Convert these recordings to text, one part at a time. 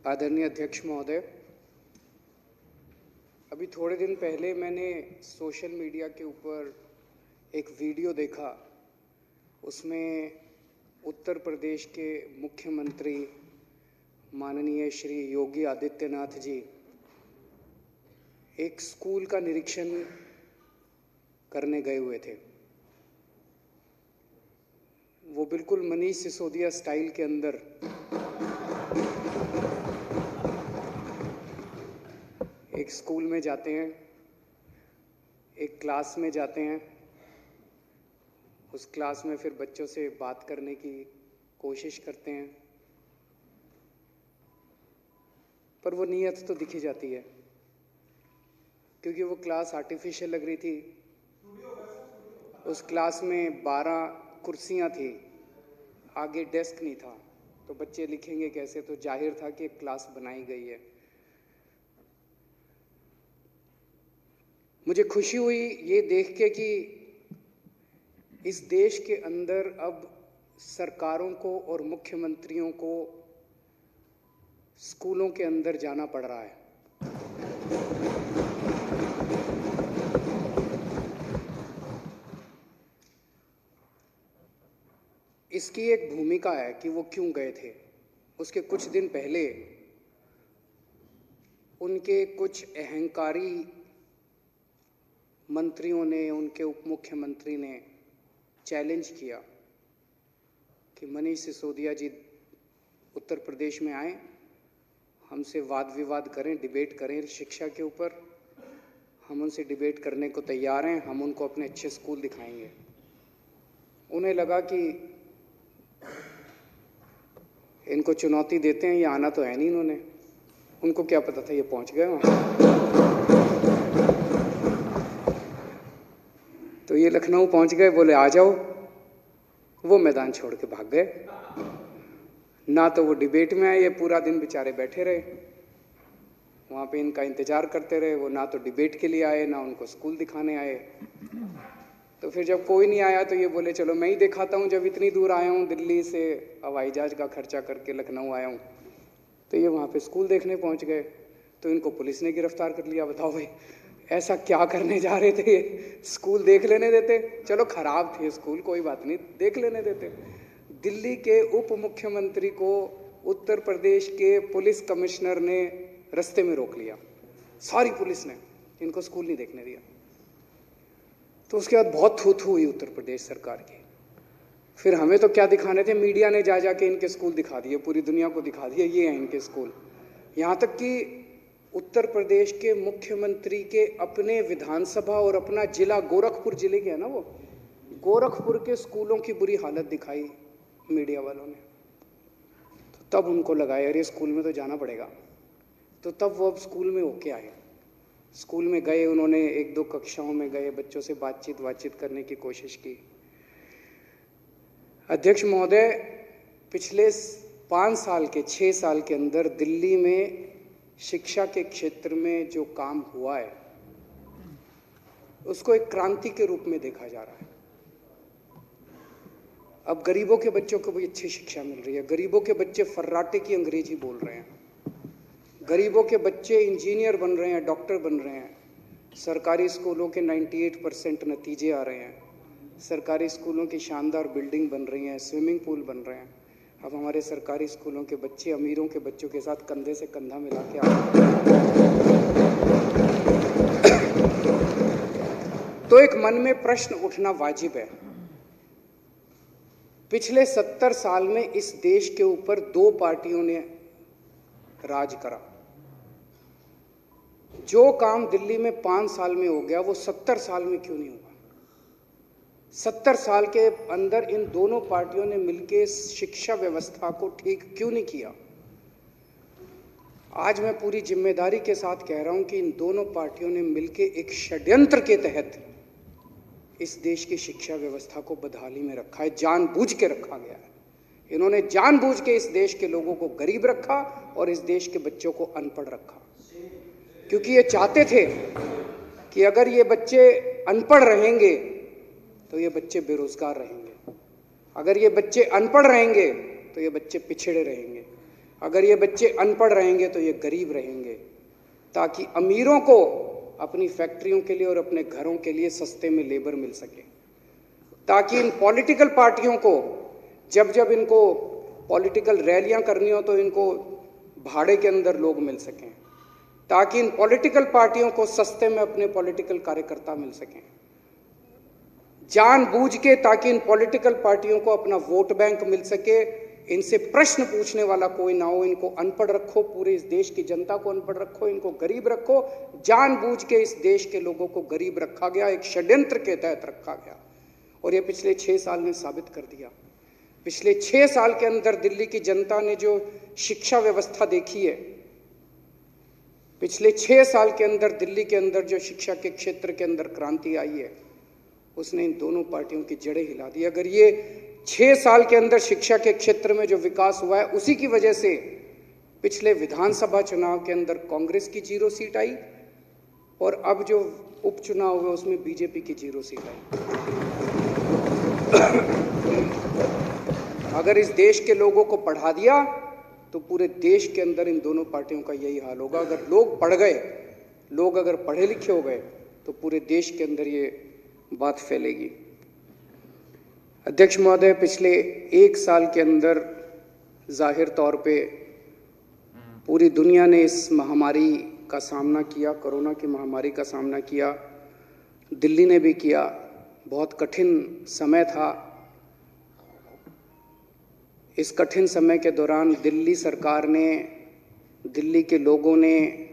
आदरणीय अध्यक्ष महोदय, अभी थोड़े दिन पहले मैंने सोशल मीडिया के ऊपर एक वीडियो देखा। उसमें उत्तर प्रदेश के मुख्यमंत्री माननीय श्री योगी आदित्यनाथ जी एक स्कूल का निरीक्षण करने गए हुए थे। वो बिल्कुल मनीष सिसोदिया स्टाइल के अंदर एक स्कूल में जाते हैं, एक क्लास में जाते हैं, उस क्लास में फिर बच्चों से बात करने की कोशिश करते हैं, पर वो नीयत तो दिखी जाती है क्योंकि वो क्लास आर्टिफिशियल लग रही थी। उस क्लास में 12 कुर्सियां थी, आगे डेस्क नहीं था, तो बच्चे लिखेंगे कैसे? तो जाहिर था कि एक क्लास बनाई गई है। मुझे खुशी हुई ये देख के कि इस देश के अंदर अब सरकारों को और मुख्यमंत्रियों को स्कूलों के अंदर जाना पड़ रहा है। इसकी एक भूमिका है कि वो क्यों गए थे। उसके कुछ दिन पहले उनके कुछ अहंकारी मंत्रियों ने, उनके उप मुख्यमंत्री ने चैलेंज किया कि मनीष सिसोदिया जी उत्तर प्रदेश में आए, हमसे वाद विवाद करें, डिबेट करें शिक्षा के ऊपर। हम उनसे डिबेट करने को तैयार हैं, हम उनको अपने अच्छे स्कूल दिखाएंगे। उन्हें लगा कि इनको चुनौती देते हैं, ये आना तो है नहीं इन्होंने। उनको क्या पता था ये पहुंच गए वहां। तो ये लखनऊ पहुंच गए, बोले आ जाओ। वो मैदान छोड़ के भाग गए। ना तो वो डिबेट में आए, ये पूरा दिन बेचारे बैठे रहे वहां पे, इनका इंतजार करते रहे। वो ना तो डिबेट के लिए आए, ना उनको स्कूल दिखाने आए। तो फिर जब कोई नहीं आया तो ये बोले चलो मैं ही दिखाता हूँ, जब इतनी दूर आया हूँ, दिल्ली से हवाई जहाज का खर्चा करके लखनऊ आया हूँ। तो ये वहाँ पे स्कूल देखने पहुँच गए, तो इनको पुलिस ने गिरफ्तार कर लिया। बताओ भाई, ऐसा क्या करने जा रहे थे? स्कूल देख लेने देते। चलो खराब थे स्कूल, कोई बात नहीं, देख लेने देते। दिल्ली के उप मुख्यमंत्री को उत्तर प्रदेश के पुलिस कमिश्नर ने रास्ते में रोक लिया, सारी पुलिस ने, इनको स्कूल नहीं देखने दिया। तो उसके बाद बहुत थू-थू हुई उत्तर प्रदेश सरकार की। फिर हमें तो क्या दिखाने थे, मीडिया ने जा जाके इनके स्कूल दिखा दिए, पूरी दुनिया को दिखा दिए ये हैं इनके स्कूल। यहाँ तक कि उत्तर प्रदेश के मुख्यमंत्री के अपने विधानसभा और अपना जिला, गोरखपुर जिले के है ना वो, गोरखपुर के स्कूलों की बुरी हालत दिखाई मीडिया वालों ने। तो तब उनको लगा यार ये स्कूल में तो जाना पड़ेगा। तो तब वो अब स्कूल में होके आए। स्कूल में गए, उन्होंने 1-2 कक्षाओं में गए, बच्चों से बातचीत करने की कोशिश की। अध्यक्ष महोदय, पिछले 5 साल के 6 साल के अंदर दिल्ली में शिक्षा के क्षेत्र में जो काम हुआ है उसको एक क्रांति के रूप में देखा जा रहा है। अब गरीबों के बच्चों को भी अच्छी शिक्षा मिल रही है। गरीबों के बच्चे फर्राटे की अंग्रेजी बोल रहे हैं। गरीबों के बच्चे इंजीनियर बन रहे हैं, डॉक्टर बन रहे हैं। सरकारी स्कूलों के 98% नतीजे आ रहे हैं। सरकारी स्कूलों की शानदार बिल्डिंग बन रही हैं, स्विमिंग पूल बन रहे हैं। अब हमारे सरकारी स्कूलों के बच्चे अमीरों के बच्चों के साथ कंधे से कंधा मिला के आ रहे हैं। तो एक मन में प्रश्न उठना वाजिब है। पिछले 70 साल में इस देश के ऊपर 2 पार्टियों ने राज करा। जो काम दिल्ली में 5 साल में हो गया वो 70 साल में क्यों नहीं हुआ? 70 साल के अंदर इन दोनों पार्टियों ने मिलकर शिक्षा व्यवस्था को ठीक क्यों नहीं किया? आज मैं पूरी जिम्मेदारी के साथ कह रहा हूं कि इन दोनों पार्टियों ने मिलकर एक षड्यंत्र के तहत इस देश की शिक्षा व्यवस्था को बदहाली में रखा है। जानबूझ के रखा गया है। इन्होंने जानबूझ के इस देश के लोगों को गरीब रखा और इस देश के बच्चों को अनपढ़ रखा, क्योंकि ये चाहते थे कि अगर ये बच्चे अनपढ़ रहेंगे तो ये बच्चे बेरोजगार रहेंगे, अगर ये बच्चे अनपढ़ रहेंगे तो ये बच्चे पिछड़े रहेंगे, अगर ये बच्चे अनपढ़ रहेंगे तो ये गरीब रहेंगे, ताकि अमीरों को अपनी फैक्ट्रियों के लिए और अपने घरों के लिए सस्ते में लेबर मिल सके, ताकि इन पॉलिटिकल पार्टियों को जब जब इनको पॉलिटिकल रैलियां करनी हो तो इनको भाड़े के अंदर लोग मिल सकें, ताकि इन पॉलिटिकल पार्टियों को सस्ते में अपने पॉलिटिकल कार्यकर्ता मिल सकें, जानबूझ के, ताकि इन पॉलिटिकल पार्टियों को अपना वोट बैंक मिल सके, इनसे प्रश्न पूछने वाला कोई ना हो, इनको अनपढ़ रखो, पूरे इस देश की जनता को अनपढ़ रखो, इनको गरीब रखो। जानबूझ के इस देश के लोगों को गरीब रखा गया, एक षड्यंत्र के तहत रखा गया, और ये पिछले 6 साल ने साबित कर दिया। पिछले 6 साल के अंदर दिल्ली की जनता ने जो शिक्षा व्यवस्था देखी है, पिछले 6 साल के अंदर दिल्ली के अंदर जो शिक्षा के क्षेत्र के अंदर क्रांति आई है, उसने इन दोनों पार्टियों की जड़ें हिला दी। अगर ये 6 साल के अंदर शिक्षा के क्षेत्र में जो विकास हुआ है, उसी की वजह से पिछले विधानसभा चुनाव के अंदर कांग्रेस की 0 सीट आई, और अब जो उपचुनाव हुए उसमें बीजेपी की 0 सीट आई। अगर इस देश के लोगों को पढ़ा दिया तो पूरे देश के अंदर इन दोनों पार्टियों का यही हाल होगा। अगर लोग पढ़ गए, लोग अगर पढ़े लिखे हो गए, तो पूरे देश के अंदर ये बात फैलेगी। अध्यक्ष महोदय, पिछले 1 साल के अंदर जाहिर तौर पे पूरी दुनिया ने इस महामारी का सामना किया, कोरोना की महामारी का सामना किया, दिल्ली ने भी किया। बहुत कठिन समय था। इस कठिन समय के दौरान दिल्ली सरकार ने, दिल्ली के लोगों ने,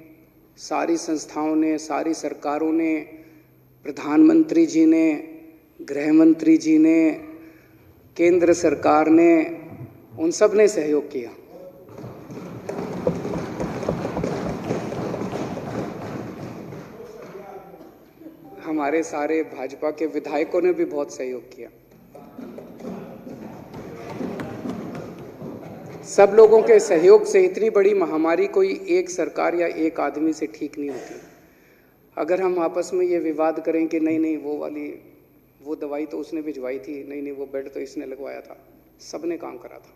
सारी संस्थाओं ने, सारी सरकारों ने, प्रधानमंत्री जी ने, गृह मंत्री जी ने, केंद्र सरकार ने, उन सब ने सहयोग किया। हमारे सारे भाजपा के विधायकों ने भी बहुत सहयोग किया। सब लोगों के सहयोग से इतनी बड़ी महामारी कोई एक सरकार या एक आदमी से ठीक नहीं होती। अगर हम आपस में ये विवाद करें कि नहीं नहीं वो दवाई तो उसने भिजवाई थी, नहीं नहीं वो बेड तो इसने लगवाया था, सबने काम करा था।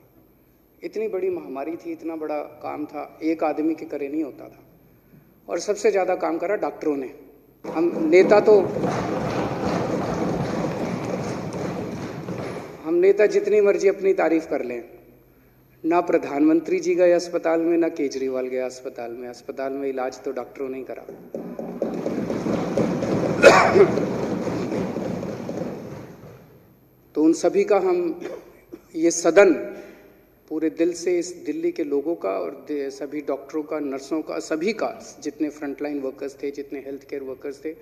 इतनी बड़ी महामारी थी, इतना बड़ा काम था, एक आदमी के करे नहीं होता था। और सबसे ज़्यादा काम करा डॉक्टरों ने। हम नेता जितनी मर्जी अपनी तारीफ कर लें, ना प्रधानमंत्री जी गए अस्पताल में, ना केजरीवाल गया अस्पताल में। अस्पताल में इलाज तो डॉक्टरों ने ही करा। तो उन सभी का हम ये सदन पूरे दिल से, इस दिल्ली के लोगों का और सभी डॉक्टरों का, नर्सों का, सभी का, जितने फ्रंटलाइन वर्कर्स थे, जितने हेल्थ केयर वर्कर्स थे,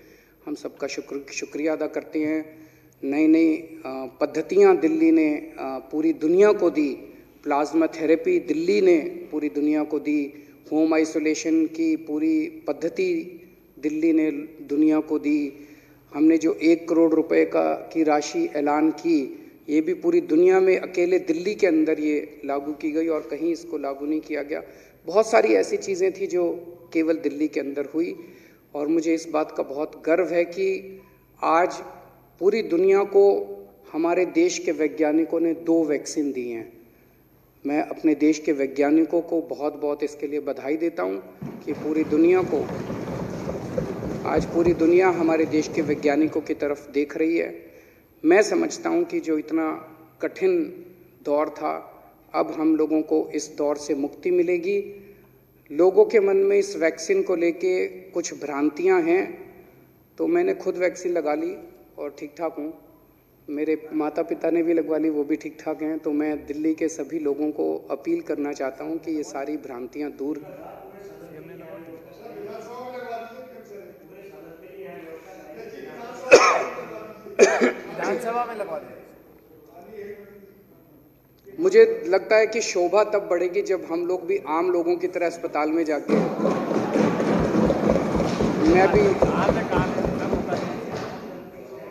हम सबका शुक्रिया अदा करते हैं। नई नई पद्धतियाँ दिल्ली ने पूरी दुनिया को दी। प्लाज्मा थेरेपी दिल्ली ने पूरी दुनिया को दी। होम आइसोलेशन की पूरी पद्धति दिल्ली ने दुनिया को दी। हमने जो 1 करोड़ रुपए की राशि ऐलान की, ये भी पूरी दुनिया में अकेले दिल्ली के अंदर ये लागू की गई और कहीं इसको लागू नहीं किया गया। बहुत सारी ऐसी चीज़ें थी जो केवल दिल्ली के अंदर हुई, और मुझे इस बात का बहुत गर्व है कि आज पूरी दुनिया को हमारे देश के वैज्ञानिकों ने 2 वैक्सीन दी हैं। मैं अपने देश के वैज्ञानिकों को बहुत बहुत इसके लिए बधाई देता हूं कि पूरी दुनिया को, आज पूरी दुनिया हमारे देश के वैज्ञानिकों की तरफ देख रही है। मैं समझता हूं कि जो इतना कठिन दौर था, अब हम लोगों को इस दौर से मुक्ति मिलेगी। लोगों के मन में इस वैक्सीन को लेके कुछ भ्रांतियां हैं, तो मैंने खुद वैक्सीन लगा ली और ठीक ठाक हूँ। मेरे माता पिता ने भी लगवा ली, वो भी ठीक ठाक हैं। तो मैं दिल्ली के सभी लोगों को अपील करना चाहता हूँ कि ये सारी भ्रांतियाँ दूर। विधानसभा में लगवा दें। मुझे लगता है कि शोभा तब बढ़ेगी जब हम लोग भी आम लोगों की तरह अस्पताल में जाके,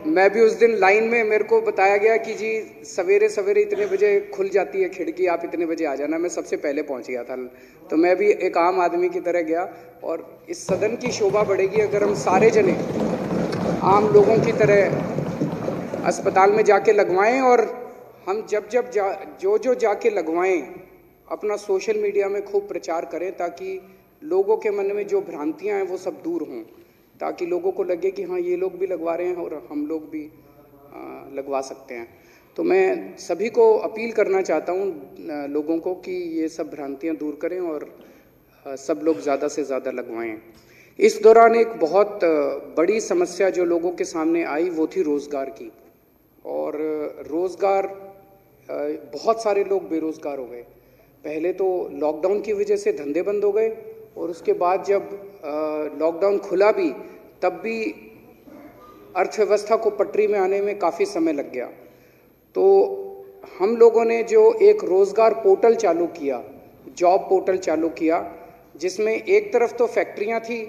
मैं भी उस दिन लाइन में, मेरे को बताया गया कि जी सवेरे सवेरे इतने बजे खुल जाती है खिड़की, आप इतने बजे आ जाना। मैं सबसे पहले पहुंच गया था, तो मैं भी एक आम आदमी की तरह गया। और इस सदन की शोभा बढ़ेगी अगर हम सारे जने आम लोगों की तरह अस्पताल में जाके लगवाएं। और हम जो जाके लगवाएं, अपना सोशल मीडिया में खूब प्रचार करें ताकि लोगों के मन में जो भ्रांतियां हैं वो सब दूर हों, ताकि लोगों को लगे कि हाँ ये लोग भी लगवा रहे हैं और हम लोग भी लगवा सकते हैं। तो मैं सभी को अपील करना चाहता हूँ लोगों को कि ये सब भ्रांतियाँ दूर करें और सब लोग ज़्यादा से ज़्यादा लगवाएं। इस दौरान एक बहुत बड़ी समस्या जो लोगों के सामने आई वो थी रोज़गार की, और रोज़गार बहुत सारे लोग बेरोज़गार हो गए। पहले तो लॉकडाउन की वजह से धंधे बंद हो गए, और उसके बाद जब लॉकडाउन खुला भी तब भी अर्थव्यवस्था को पटरी में आने में काफ़ी समय लग गया। तो हम लोगों ने जो एक रोज़गार पोर्टल चालू किया, जॉब पोर्टल चालू किया, जिसमें एक तरफ तो फैक्ट्रियां थी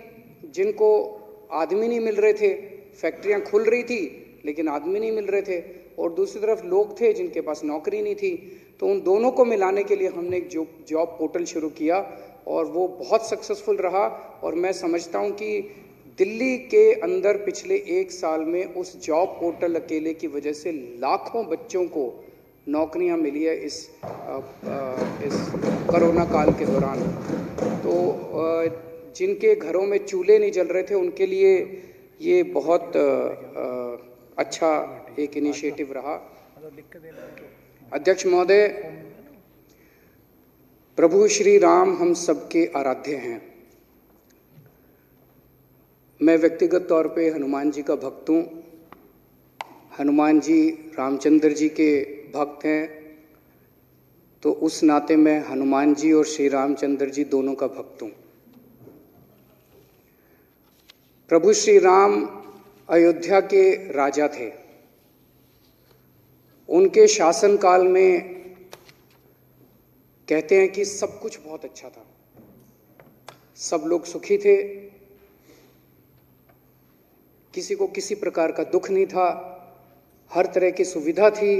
जिनको आदमी नहीं मिल रहे थे, फैक्ट्रियां खुल रही थी लेकिन आदमी नहीं मिल रहे थे, और दूसरी तरफ लोग थे जिनके पास नौकरी नहीं थी। तो उन दोनों को मिलाने के लिए हमने एक जॉब पोर्टल शुरू किया और वो बहुत सक्सेसफुल रहा। और मैं समझता हूँ कि दिल्ली के अंदर पिछले 1 साल में उस जॉब पोर्टल अकेले की वजह से लाखों बच्चों को नौकरियां मिली है इस कोरोना काल के दौरान। तो जिनके घरों में चूल्हे नहीं जल रहे थे उनके लिए ये बहुत अच्छा एक इनिशिएटिव रहा। अध्यक्ष महोदय, प्रभु श्री राम हम सबके आराध्य हैं। मैं व्यक्तिगत तौर पे हनुमान जी का भक्त हूँ। हनुमान जी रामचंद्र जी के भक्त हैं, तो उस नाते मैं हनुमान जी और श्री रामचंद्र जी दोनों का भक्त हूँ। प्रभु श्री राम अयोध्या के राजा थे। उनके शासनकाल में कहते हैं कि सब कुछ बहुत अच्छा था, सब लोग सुखी थे, किसी को किसी प्रकार का दुख नहीं था, हर तरह की सुविधा थी।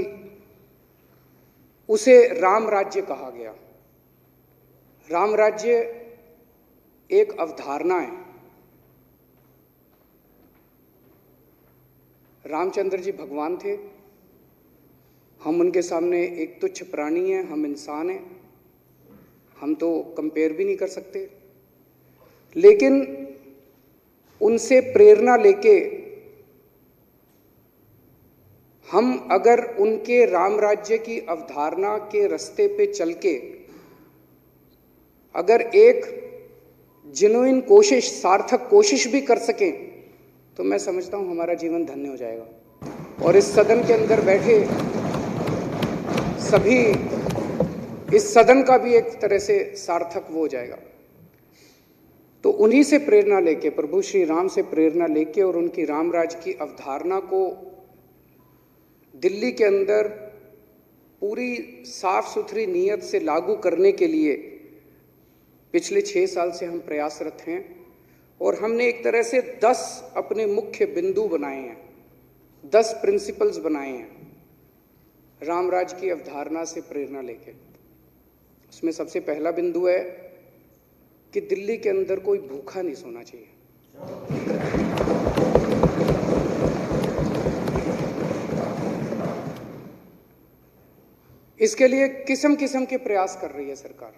उसे राम राज्य कहा गया। राम राज्य एक अवधारणा है। रामचंद्र जी भगवान थे, हम उनके सामने एक तुच्छ प्राणी हैं, हम इंसान हैं, हम तो कंपेयर भी नहीं कर सकते। लेकिन उनसे प्रेरणा लेके हम अगर उनके राम राज्य की अवधारणा के रास्ते पे चल के अगर एक जेन्युइन कोशिश, सार्थक कोशिश भी कर सकें तो मैं समझता हूं हमारा जीवन धन्य हो जाएगा। और इस सदन के अंदर बैठे सभी, इस सदन का भी एक तरह से सार्थक वो हो जाएगा। तो उन्हीं से प्रेरणा लेके, प्रभु श्री राम से प्रेरणा लेके और उनकी राम राज्य की अवधारणा को दिल्ली के अंदर पूरी साफ सुथरी नीयत से लागू करने के लिए पिछले 6 साल से हम प्रयासरत हैं। और हमने एक तरह से 10 अपने मुख्य बिंदु बनाए हैं, 10 प्रिंसिपल्स बनाए हैं राम राज्य की अवधारणा से प्रेरणा लेके। उसमें सबसे पहला बिंदु है कि दिल्ली के अंदर कोई भूखा नहीं सोना चाहिए। इसके लिए किस्म किस्म के प्रयास कर रही है सरकार।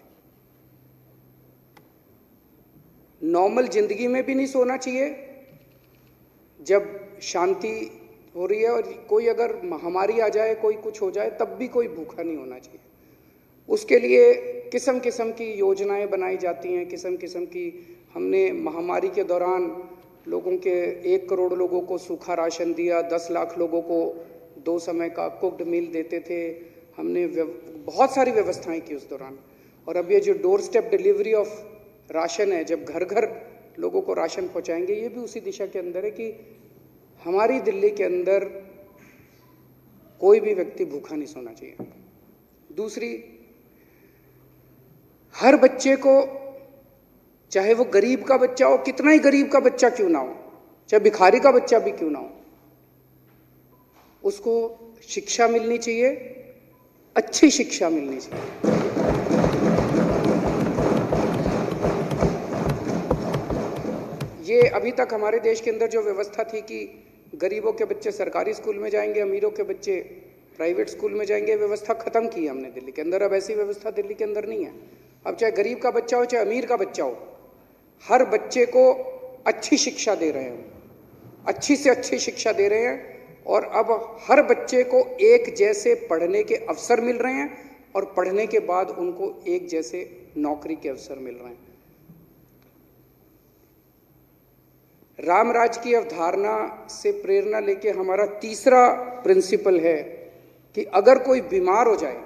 नॉर्मल जिंदगी में भी नहीं सोना चाहिए, जब शांति हो रही है और कोई अगर महामारी आ जाए, कोई कुछ हो जाए, तब भी कोई भूखा नहीं होना चाहिए। उसके लिए किस्म किस्म की योजनाएं बनाई जाती हैं, किस्म किस्म की। हमने महामारी के दौरान लोगों के 1 करोड़ लोगों को सूखा राशन दिया, 10 लाख लोगों को 2 समय का कुक्ड मील देते थे। हमने बहुत सारी व्यवस्थाएं की उस दौरान। और अब ये जो door step delivery of ration है, जब घर घर लोगों को राशन पहुंचाएंगे, ये भी उसी दिशा के अंदर है कि हमारी दिल्ली के अंदर कोई भी व्यक्ति भूखा नहीं सोना चाहिए। दूसरी, हर बच्चे को, चाहे वो गरीब का बच्चा हो, कितना ही गरीब का बच्चा क्यों ना हो, चाहे भिखारी का बच्चा भी क्यों ना हो, उसको शिक्षा मिलनी चाहिए, अच्छी शिक्षा मिलनी चाहिए। ये अभी तक हमारे देश के अंदर जो व्यवस्था थी कि गरीबों के बच्चे सरकारी स्कूल में जाएंगे, अमीरों के बच्चे प्राइवेट स्कूल में जाएंगे, व्यवस्था खत्म की हमने दिल्ली के अंदर। अब ऐसी व्यवस्था दिल्ली के अंदर नहीं है। अब चाहे गरीब का बच्चा हो चाहे अमीर का बच्चा हो, हर बच्चे को अच्छी शिक्षा दे रहे हैं, अच्छी से अच्छी शिक्षा दे रहे हैं। और अब हर बच्चे को एक जैसे पढ़ने के अवसर मिल रहे हैं और पढ़ने के बाद उनको एक जैसे नौकरी के अवसर मिल रहे हैं। रामराज की अवधारणा से प्रेरणा लेके हमारा तीसरा प्रिंसिपल है कि अगर कोई बीमार हो जाए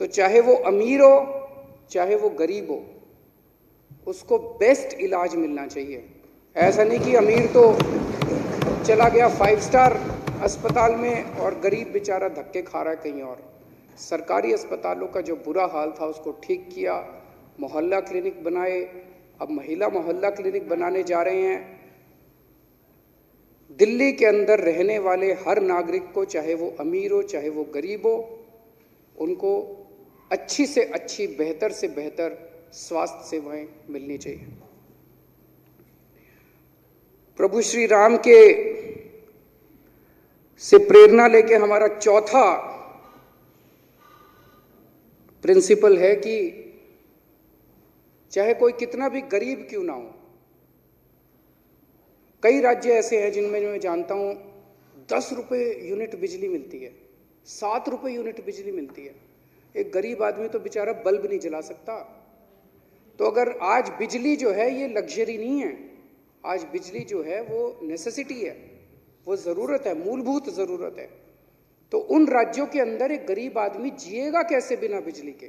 तो चाहे वो अमीर हो चाहे वो गरीब हो, उसको बेस्ट इलाज मिलना चाहिए। ऐसा नहीं कि अमीर तो चला गया 5 स्टार अस्पताल में और गरीब बेचारा धक्के खा रहा है कहीं और। सरकारी अस्पतालों का जो बुरा हाल था उसको ठीक किया, मोहल्ला क्लिनिक बनाए, अब महिला मोहल्ला क्लिनिक बनाने जा रहे हैं। दिल्ली के अंदर रहने वाले हर नागरिक को, चाहे वो अमीर हो चाहे वो गरीब हो, उनको अच्छी से अच्छी, बेहतर से बेहतर स्वास्थ्य सेवाएं मिलनी चाहिए। प्रभु श्री राम के से प्रेरणा लेके हमारा चौथा प्रिंसिपल है कि चाहे कोई कितना भी गरीब क्यों ना हो, कई राज्य ऐसे हैं जिनमें मैं जानता हूं 10 रुपए यूनिट बिजली मिलती है, 7 रुपए यूनिट बिजली मिलती है। एक गरीब आदमी तो बेचारा बल्ब नहीं जला सकता। तो अगर आज बिजली जो है ये लग्जरी नहीं है, आज बिजली जो है वो नेसेसिटी है, वो ज़रूरत है, मूलभूत ज़रूरत है। तो उन राज्यों के अंदर एक गरीब आदमी जिएगा कैसे बिना बिजली के?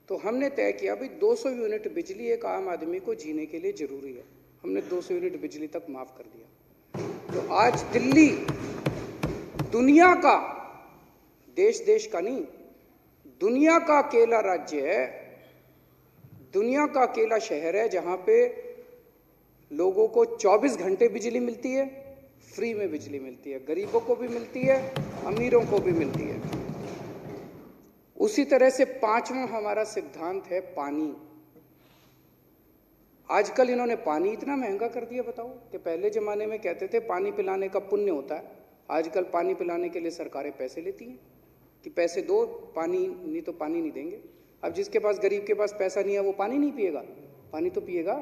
तो हमने तय किया भाई 200 यूनिट बिजली एक आम आदमी को जीने के लिए ज़रूरी है। हमने 200 यूनिट बिजली तक माफ़ कर दिया। तो आज दिल्ली दुनिया का, देश का नहीं, दुनिया का अकेला राज्य है, दुनिया का अकेला शहर है जहां पे लोगों को 24 घंटे बिजली मिलती है, फ्री में बिजली मिलती है। गरीबों को भी मिलती है, अमीरों को भी मिलती है। उसी तरह से 5वां हमारा सिद्धांत है पानी। आजकल इन्होंने पानी इतना महंगा कर दिया, बताओ, कि पहले जमाने में कहते थे पानी पिलाने का पुण्य होता है, आजकल पानी पिलाने के लिए सरकारें पैसे लेती हैं कि पैसे दो, पानी नहीं तो पानी नहीं देंगे। अब जिसके पास, गरीब के पास पैसा नहीं है वो पानी नहीं पिएगा? पानी तो पिएगा।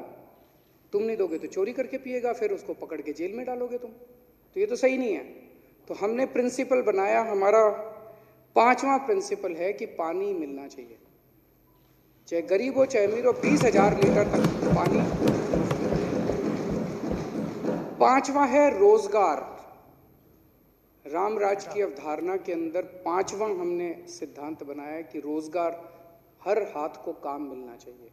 तुम नहीं दोगे तो चोरी करके पिएगा, फिर उसको पकड़ के जेल में डालोगे तुम। तो ये तो सही नहीं है। तो हमने प्रिंसिपल बनाया, हमारा 5वां प्रिंसिपल है कि पानी मिलना चाहिए, चाहे गरीब हो चाहे अमीर हो, 20,000 लीटर तक पानी। 5वां है रोजगार। रामराज की अवधारणा के अंदर 5वां हमने सिद्धांत बनाया है कि रोजगार, हर हाथ को काम मिलना चाहिए।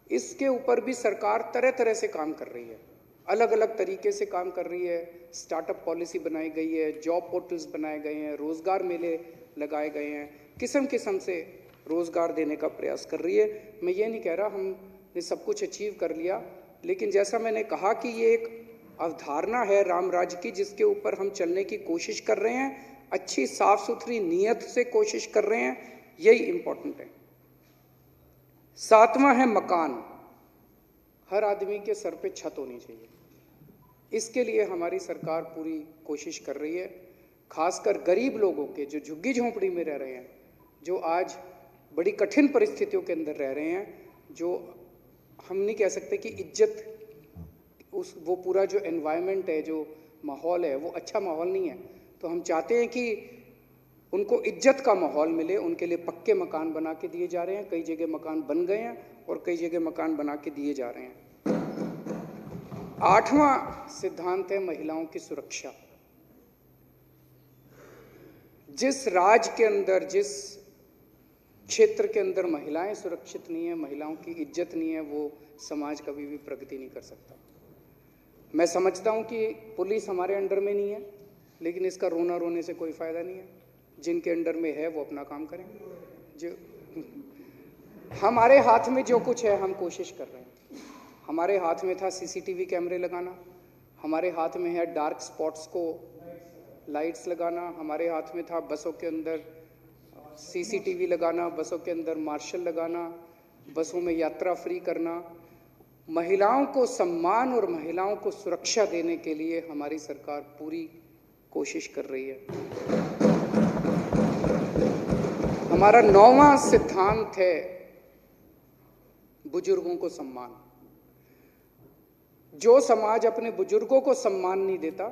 इसके ऊपर भी सरकार तरह तरह से काम कर रही है, अलग अलग तरीके से काम कर रही है। स्टार्टअप पॉलिसी बनाई गई है, जॉब पोर्टल्स बनाए गए हैं, रोजगार मेले लगाए गए हैं, किस्म किस्म से रोजगार देने का प्रयास कर रही है। मैं ये नहीं कह रहा हमने सब कुछ अचीव कर लिया, लेकिन जैसा मैंने कहा कि ये एक अवधारणा है रामराज की जिसके ऊपर हम चलने की कोशिश कर रहे हैं, अच्छी साफ सुथरी नीयत से कोशिश कर रहे हैं, यही इंपॉर्टेंट है। 7वां है मकान। हर आदमी के सर पे छत होनी चाहिए। इसके लिए हमारी सरकार पूरी कोशिश कर रही है, खासकर गरीब लोगों के, जो झुग्गी झोंपड़ी में रह रहे हैं, जो आज बड़ी कठिन परिस्थितियों के अंदर रह रहे हैं, जो हम नहीं कह सकते कि इज्जत, वो पूरा जो एनवायरनमेंट है, जो माहौल है, वो अच्छा माहौल नहीं है। तो हम चाहते हैं कि उनको इज्जत का माहौल मिले। उनके लिए पक्के मकान बना के दिए जा रहे हैं, कई जगह मकान बन गए हैं और कई जगह मकान बना के दिए जा रहे हैं। 8वां सिद्धांत है महिलाओं की सुरक्षा। जिस राज्य के अंदर, जिस क्षेत्र के अंदर महिलाएं सुरक्षित नहीं है, महिलाओं की इज्जत नहीं है, वो समाज कभी भी प्रगति नहीं कर सकता। मैं समझता हूं कि पुलिस हमारे अंडर में नहीं है, लेकिन इसका रोना रोने से कोई फायदा नहीं है। जिनके अंडर में है वो अपना काम करें। जो हमारे हाथ में जो कुछ है हम कोशिश कर रहे हैं। हमारे हाथ में था सीसीटीवी कैमरे लगाना, हमारे हाथ में है डार्क स्पॉट्स को लाइट्स लगाना, हमारे हाथ में था बसों के अंदर सीसीटीवी लगाना, बसों के अंदर मार्शल लगाना, बसों में यात्रा फ्री करना। महिलाओं को सम्मान और महिलाओं को सुरक्षा देने के लिए हमारी सरकार पूरी कोशिश कर रही है। हमारा 9वां सिद्धांत है बुजुर्गों को सम्मान। जो समाज अपने बुजुर्गों को सम्मान नहीं देता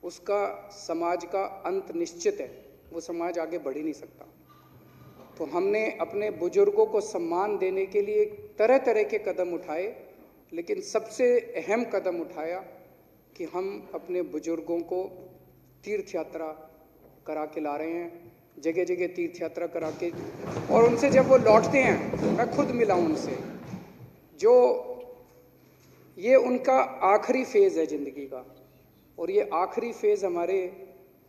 उसका समाज का अंत निश्चित है, वो समाज आगे बढ़ ही नहीं सकता। तो हमने अपने बुजुर्गों को सम्मान देने के लिए तरह तरह के कदम उठाए, लेकिन सबसे अहम कदम उठाया कि हम अपने बुजुर्गों को तीर्थ यात्रा करा के ला रहे हैं, जगह जगह तीर्थ यात्रा करा के, और उनसे जब वो लौटते हैं, मैं खुद मिला उनसे, जो ये उनका आखिरी फेज है जिंदगी का। और ये आखिरी फेज हमारे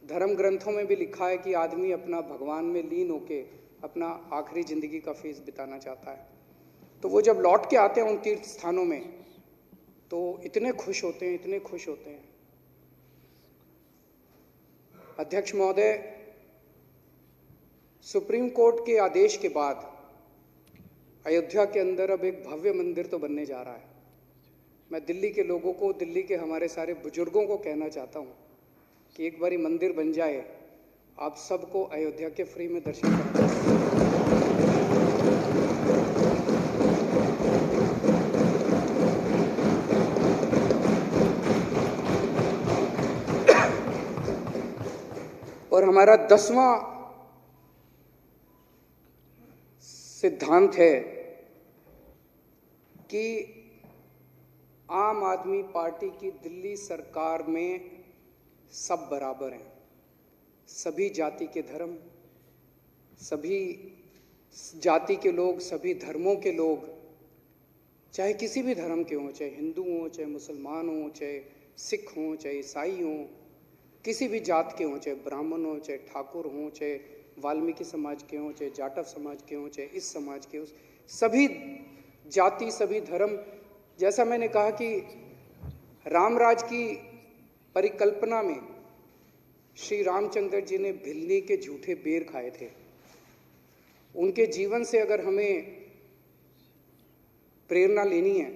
धर्म ग्रंथों में भी लिखा है कि आदमी अपना भगवान में लीन होके अपना आखिरी जिंदगी का फेज बिताना चाहता है। तो वो जब लौट के आते हैं उन तीर्थ स्थानों में तो इतने खुश होते हैं, इतने खुश होते हैं। अध्यक्ष महोदय, सुप्रीम कोर्ट के आदेश के बाद अयोध्या के अंदर अब एक भव्य मंदिर तो बनने जा रहा है। मैं दिल्ली के लोगों को, दिल्ली के हमारे सारे बुजुर्गों को कहना चाहता हूँ कि एक बारी मंदिर बन जाए, आप सबको अयोध्या के फ्री में दर्शन करना चाहिए। और हमारा 10वां सिद्धांत है कि आम आदमी पार्टी की दिल्ली सरकार में सब बराबर हैं। सभी जाति के धर्म, सभी जाति के लोग, सभी धर्मों के लोग, चाहे किसी भी धर्म के हों, चाहे हिंदू हों, चाहे मुसलमान हों, चाहे सिख हों, चाहे ईसाई हों, किसी भी जात के हों, चाहे ब्राह्मण हों, चाहे ठाकुर हों, चाहे वाल्मीकि समाज के हों, चाहे जाटव समाज के हों, चाहे इस समाज के हों, सभी जाति, सभी धर्म। जैसा मैंने कहा कि रामराज की परिकल्पना में श्री रामचंद्र जी ने भिल्ली के झूठे बेर खाए थे। उनके जीवन से अगर हमें प्रेरणा लेनी है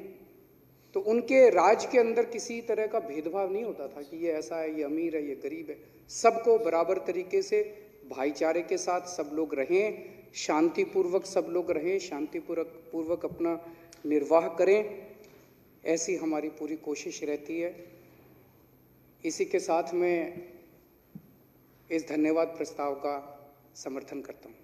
तो उनके राज के अंदर किसी तरह का भेदभाव नहीं होता था कि ये ऐसा है, ये अमीर है, ये गरीब है। सबको बराबर तरीके से भाईचारे के साथ सब लोग रहें, शांतिपूर्वक सब लोग रहें, शांतिपूर्वक अपना निर्वाह करें, ऐसी हमारी पूरी कोशिश रहती है। इसी के साथ मैं इस धन्यवाद प्रस्ताव का समर्थन करता हूँ।